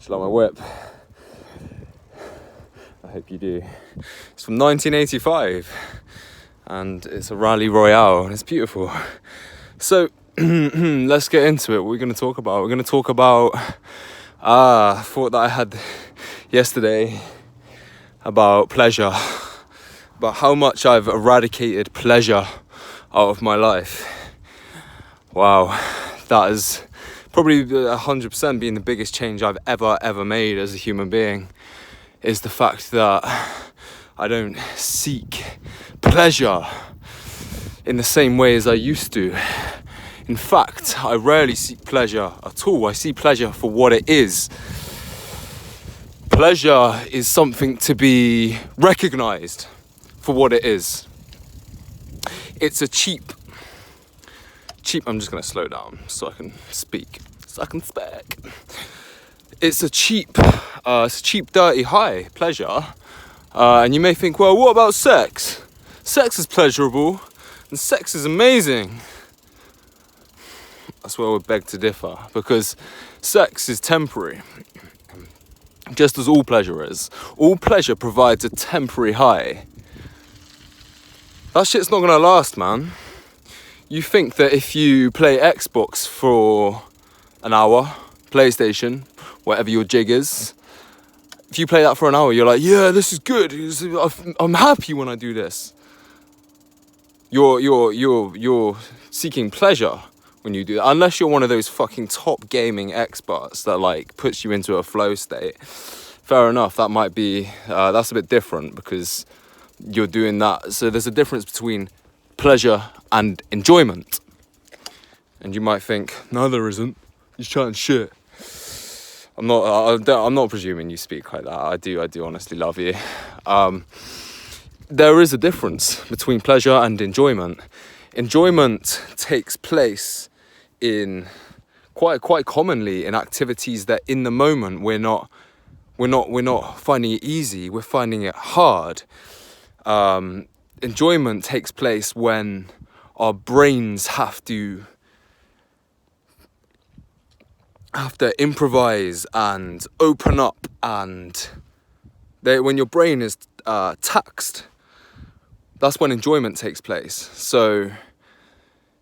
Do you like my whip? I hope you do. It's from 1985 and it's a Rally Royale and it's beautiful. So let's get into it. What we're going to talk about. We're going to talk about a thought that I had yesterday about pleasure, about how much I've eradicated pleasure out of my life. Wow, that is probably 100% been the biggest change I've ever made as a human being, is the fact that I don't seek pleasure in the same way as I used to. In fact, I rarely seek pleasure at all. I see pleasure for what it is. Pleasure is something to be recognized for what it is. It's a cheap, I'm just going to slow down so I can speak. It's a cheap, dirty high pleasure. And you may think, well, what about sex? Sex is pleasurable and sex is amazing. That's where I would beg to differ, because sex is temporary, just as all pleasure is. All pleasure provides a temporary high. That shit's not gonna last, man. You think that if you play Xbox for an hour, PlayStation, whatever your jig is, if you play that for an hour, you're like, yeah, this is good. I'm happy when I do this. You're seeking pleasure when you do that, unless you're one of those fucking top gaming experts that like puts you into a flow state. Fair enough, that might be that's a bit different because you're doing that. So there's a difference between pleasure and enjoyment. And you might think, no, there isn't. You're chatting shit. I'm not presuming you speak like that. I do honestly love you. There is a difference between pleasure and enjoyment. Enjoyment takes place in quite commonly in activities that in the moment we're not finding it easy, we're finding it hard. Enjoyment takes place when our brains have to improvise and open up, and when your brain is taxed, that's when enjoyment takes place. So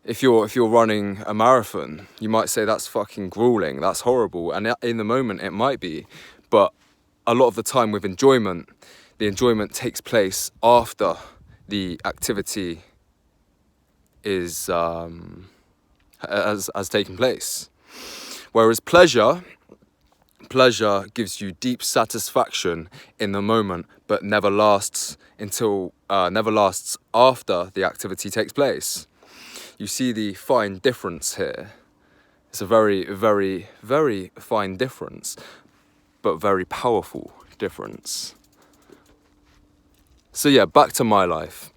if you're running a marathon, you might say that's fucking grueling, that's horrible, and in the moment it might be, but a lot of the time with enjoyment, the enjoyment takes place after the activity is has taken place. Whereas pleasure gives you deep satisfaction in the moment, but never lasts after the activity takes place. You see the fine difference here. It's a very, very, very fine difference, but very powerful difference. So yeah, back to my life.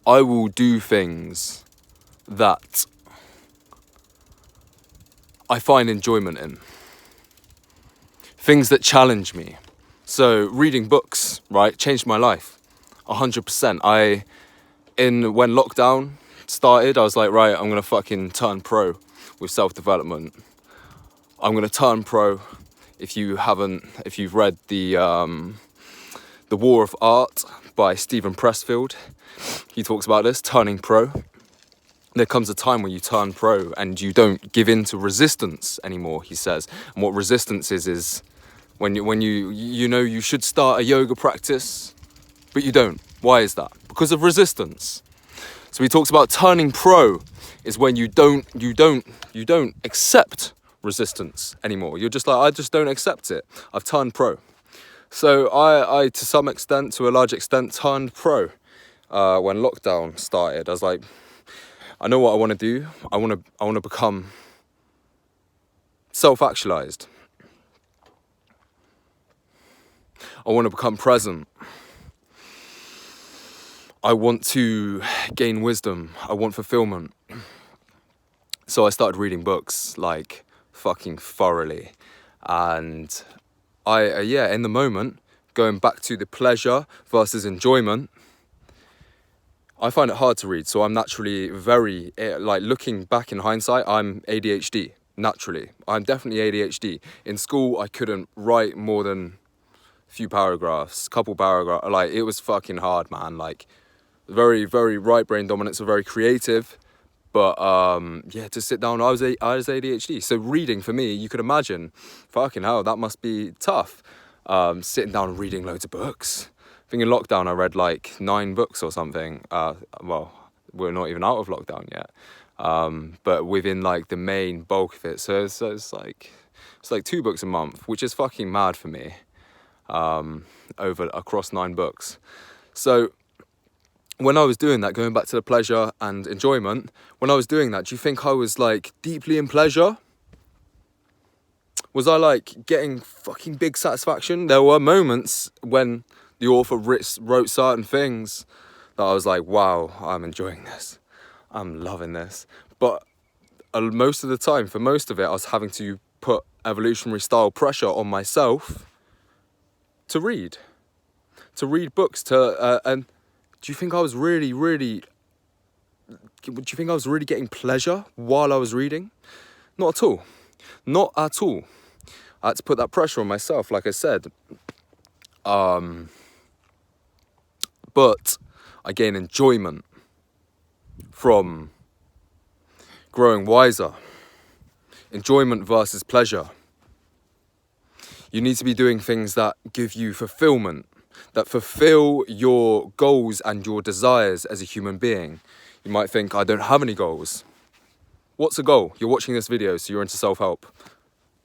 I will do things that I find enjoyment in. Things that challenge me. So reading books, right, changed my life 100%. When lockdown started, I was like, right, I'm gonna fucking turn pro with self-development. I'm gonna turn pro. If you've read the War of Art by Stephen Pressfield, he talks about this, turning pro. There comes a time when you turn pro and you don't give in to resistance anymore, he says. And what resistance is when you should start a yoga practice, but you don't. Why is that? Because of resistance. So he talks about turning pro is when you don't accept resistance anymore. You're just like, I just don't accept it. I've turned pro. So I to a large extent turned pro when lockdown started. I was like, I know what I want to do. I want to become self-actualized. I want to become present. I want to gain wisdom. I want fulfillment. So I started reading books like fucking thoroughly. And in the moment, going back to the pleasure versus enjoyment, I find it hard to read. So I'm naturally very, looking back in hindsight, I'm ADHD. naturally. I'm definitely ADHD. In school, I couldn't write more than a few paragraphs, couple paragraphs. Like, it was fucking hard, man. Like, very, very right brain dominant, so very creative. But yeah, to sit down, I was ADHD. So reading for me, you could imagine, fucking hell, that must be tough. Sitting down and reading loads of books. I think in lockdown I read like 9 books or something. Well, we're not even out of lockdown yet. But within like the main bulk of it, so it's like 2 books a month, which is fucking mad for me. Across 9 books. So when I was doing that, going back to the pleasure and enjoyment, when I was doing that, do you think I was like deeply in pleasure? Was I like getting fucking big satisfaction? There were moments when the author wrote certain things that I was like, wow, I'm enjoying this. I'm loving this. But most of the time, for most of it, I was having to put evolutionary style pressure on myself to read books, and do you think I was really getting pleasure while I was reading? Not at all. Not at all. I had to put that pressure on myself, like I said. But I gain enjoyment from growing wiser. Enjoyment versus pleasure. You need to be doing things that give you fulfillment, that fulfill your goals and your desires as a human being. You might think, I don't have any goals. What's a goal? You're watching this video, so you're into self-help.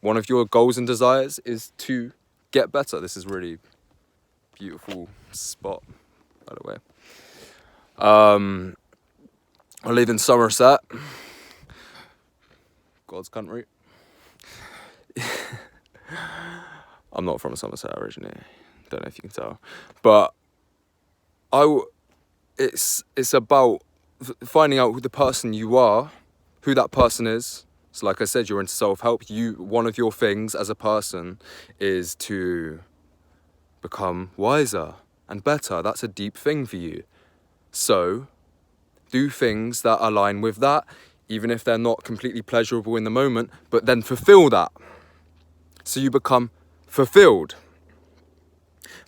One of your goals and desires is to get better. This is really beautiful spot, by the way. I live in Somerset, God's country. I'm not from Somerset originally. Don't know if you can tell, but it's about finding out who the person you are, who that person is. So like I said, you're into self-help. One of your things as a person is to become wiser and better. That's a deep thing for you. So do things that align with that, even if they're not completely pleasurable in the moment, but then fulfill that. So you become fulfilled.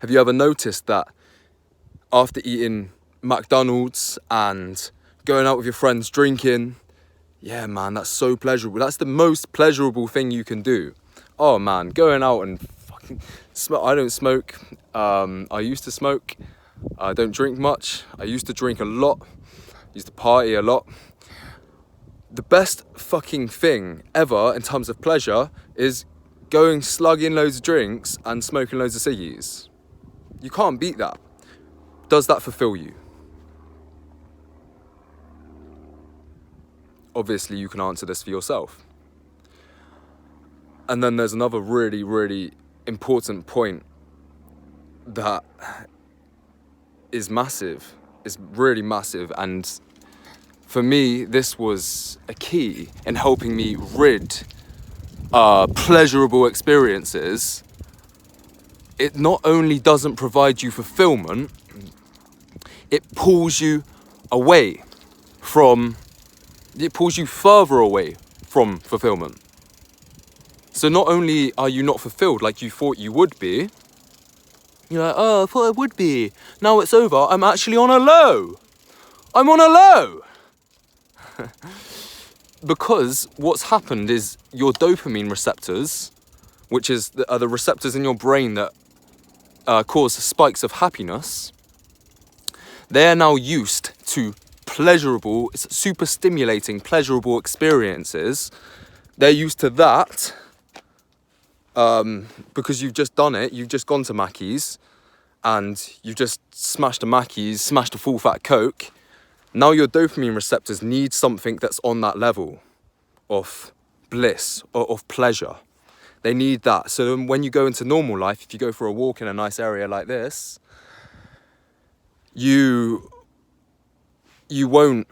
Have you ever noticed that after eating McDonald's and going out with your friends drinking, yeah, man, that's so pleasurable. That's the most pleasurable thing you can do. Oh, man, going out and fucking smoke. I don't smoke. I used to smoke. I don't drink much. I used to drink a lot. Used to party a lot. The best fucking thing ever in terms of pleasure is going slugging loads of drinks and smoking loads of ciggies. You can't beat that. Does that fulfill you? Obviously, you can answer this for yourself. And then there's another really, really important point that is massive. It's really massive. And for me, this was a key in helping me rid pleasurable experiences. It not only doesn't provide you fulfillment, it pulls you further away from fulfillment. So not only are you not fulfilled like you thought you would be, you're like, oh, I thought I would be. Now it's over, I'm actually on a low. I'm on a low. Because what's happened is your dopamine receptors, which are the receptors in your brain that cause spikes of happiness, they are now used to pleasurable, super stimulating, pleasurable experiences. They're used to that because you've just done it. You've just gone to Mackey's and you've just smashed a full fat Coke. Now your dopamine receptors need something that's on that level of bliss or of pleasure. They need that. So when you go into normal life, if you go for a walk in a nice area like this, you won't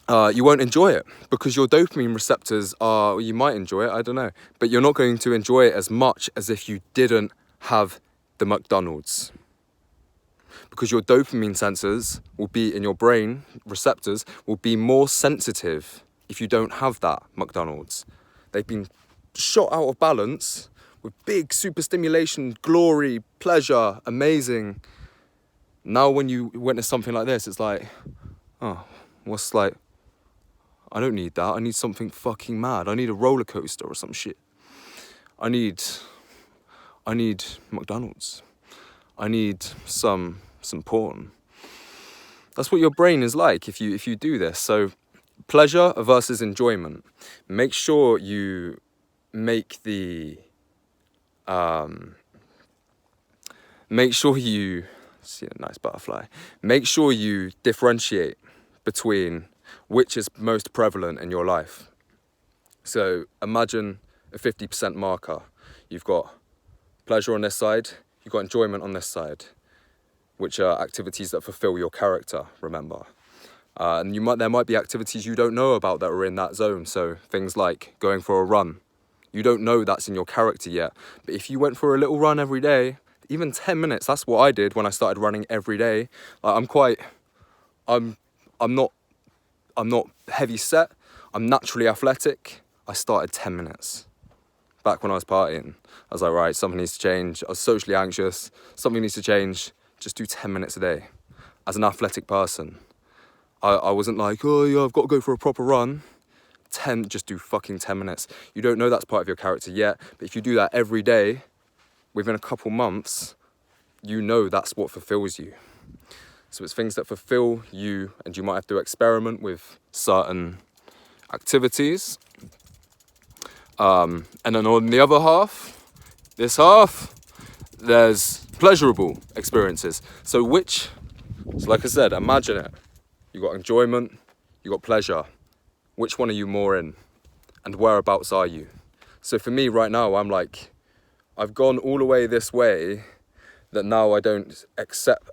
enjoy it because your dopamine receptors are, you might enjoy it, I don't know, but you're not going to enjoy it as much as if you didn't have the McDonald's. Because your dopamine sensors will be in your brain, receptors will be more sensitive if you don't have that McDonald's. they've been shot out of balance with big super stimulation, glory, pleasure, amazing. Now when you witness something like this, it's like, oh, what's like, I don't need that. I need something fucking mad. I need a roller coaster or some shit. I need McDonald's. I need some porn. That's what your brain is like if you do this. So pleasure versus enjoyment. Make sure you make the see a nice butterfly. Make sure you differentiate between which is most prevalent in your life. So imagine a 50% marker. You've got pleasure on this side, you've got enjoyment on this side, which are activities that fulfill your character, remember. And there might be activities you don't know about that are in that zone. So things like going for a run. You don't know that's in your character yet. But if you went for a little run every day, even 10 minutes, that's what I did when I started running every day. Like, I'm not heavy set. I'm naturally athletic. I started 10 minutes. Back when I was partying, I was like, right, something needs to change. I was socially anxious. Something needs to change. Just do 10 minutes a day. As an athletic person, I wasn't like, oh yeah, I've got to go for a proper run. Just do fucking 10 minutes. You don't know that's part of your character yet, but if you do that every day, within a couple months, you know that's what fulfills you. So it's things that fulfill you, and you might have to experiment with certain activities. And then on the other half, this half, there's pleasurable experiences. So like I said, imagine it. You got enjoyment, you got pleasure. Which one are you more in? And whereabouts are you? So for me right now, I'm like, I've gone all the way this way that now I don't accept,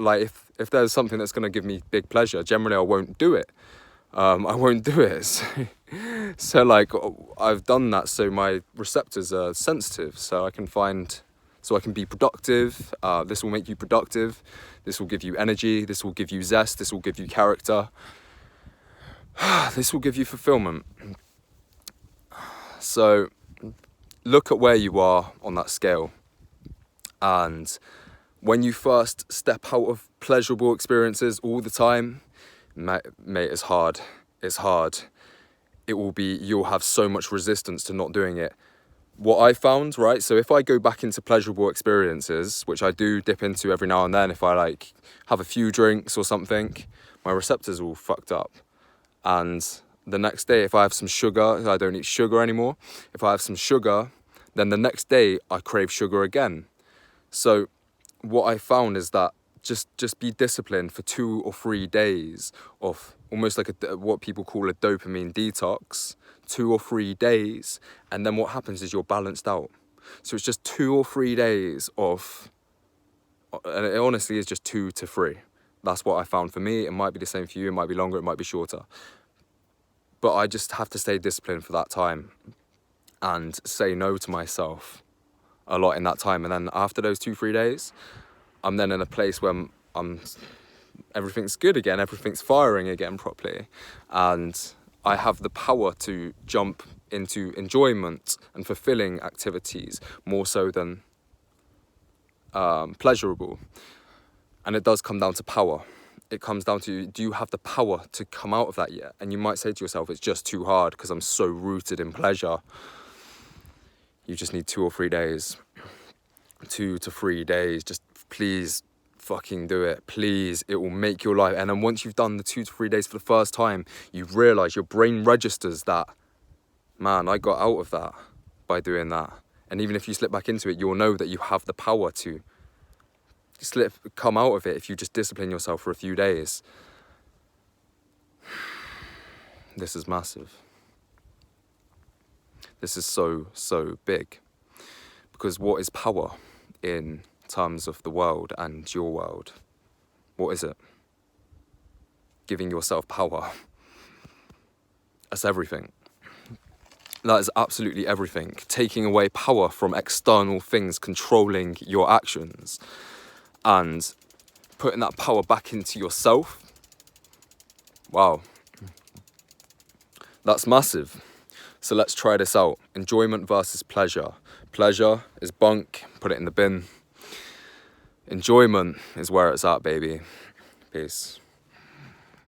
like if there's something that's gonna give me big pleasure, generally I won't do it. I won't do it. So like, I've done that so my receptors are sensitive, so I can be productive. This will make you productive. This will give you energy. This will give you zest. This will give you character. This will give you fulfillment. So look at where you are on that scale. And when you first step out of pleasurable experiences all the time, mate, it's hard. It's hard. You'll have so much resistance to not doing it. What I found, right, so if I go back into pleasurable experiences, which I do dip into every now and then, if I like have a few drinks or something, my receptors are all fucked up. And the next day, if I have some sugar, I don't eat sugar anymore. If I have some sugar, then the next day I crave sugar again. So what I found is that just be disciplined for 2 or 3 days of almost like what people call a dopamine detox, 2 or 3 days, and then what happens is you're balanced out. So it's just 2 or 3 days and it honestly is just 2 to 3. That's what I found for me. It might be the same for you, it might be longer, it might be shorter. But I just have to stay disciplined for that time and say no to myself a lot in that time. And then after those 2-3 days, I'm then in a place where everything's good again, everything's firing again properly. And I have the power to jump into enjoyment and fulfilling activities more so than pleasurable. And it does come down to power. It comes down to, do you have the power to come out of that yet? And you might say to yourself, it's just too hard because I'm so rooted in pleasure. You just need 2 or 3 days. 2 to 3 days. Just please fucking do it. Please. It will make your life. And then once you've done the 2 to 3 days for the first time, you realise your brain registers that, man, I got out of that by doing that. And even if you slip back into it, you'll know that you have the power to come out of it if you just discipline yourself for a few days. This is massive. This is so big. Because what is power in terms of the world and your world? What is it? Giving yourself power. That's everything. That is absolutely everything. Taking away power from external things controlling your actions and putting that power back into yourself. Wow. That's massive. So let's try this out. Enjoyment versus pleasure. Pleasure is bunk, put it in the bin. Enjoyment is where it's at, baby. Peace.